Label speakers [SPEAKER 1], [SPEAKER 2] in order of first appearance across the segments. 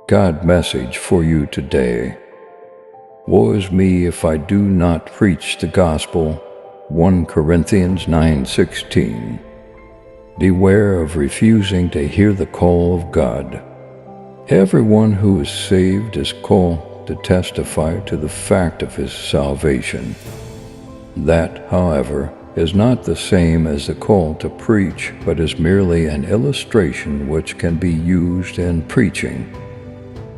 [SPEAKER 1] God message for you today. Woe is me if I do not preach the gospel. 1 Corinthians 9:16. Beware of refusing to hear the call of God. Everyone who is saved is called to testify to the fact of his salvation. That, however, is not the same as the call to preach, but is merely an illustration which can be used in preaching.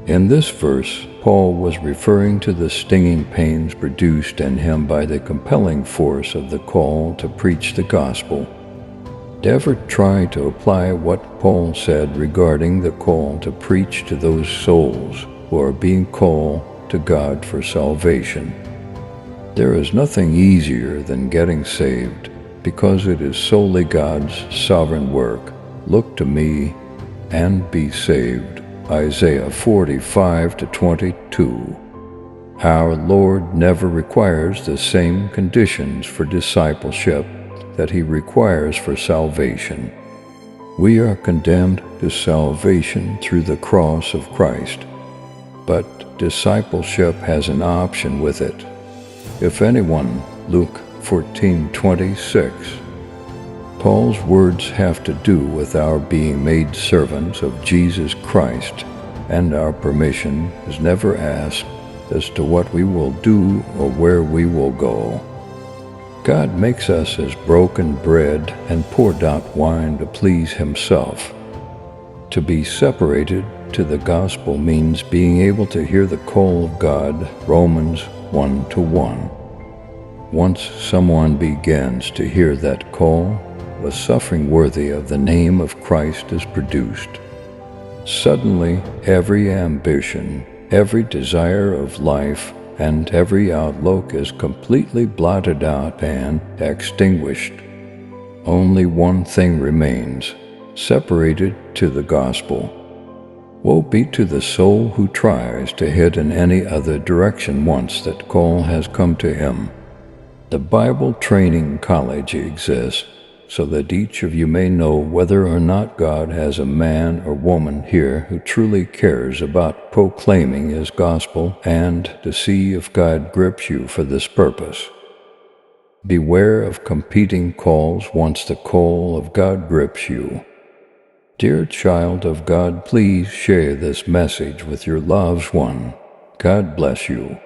[SPEAKER 1] In this verse, Paul was referring to the stinging pains produced in him by the compelling force of the call to preach the gospel. Never try to apply what Paul said regarding the call to preach to those souls who are being called to God for salvation. There is nothing easier than getting saved, because it is solely God's sovereign work. Look to me and be saved. Isaiah 45:22. Our Lord never requires the same conditions for discipleship that He requires for salvation. We are condemned to salvation through the cross of Christ, but discipleship has an option with it. If anyone, Luke 14:26. Paul's words have to do with our being made servants of Jesus Christ, and our permission is never asked as to what we will do or where we will go. God makes us as broken bread and poured out wine to please Himself. To be separated to the gospel means being able to hear the call of God, Romans 1:1. Once someone begins to hear that call, a suffering worthy of the name of Christ is produced. Suddenly, every ambition, every desire of life, and every outlook is completely blotted out and extinguished. Only one thing remains, separated to the gospel. Woe be to the soul who tries to head in any other direction once that call has come to him. The Bible Training College exists so that each of you may know whether or not God has a man or woman here who truly cares about proclaiming His gospel, and to see if God grips you for this purpose. Beware of competing calls once the call of God grips you. Dear child of God, please share this message with your loved one. God bless you.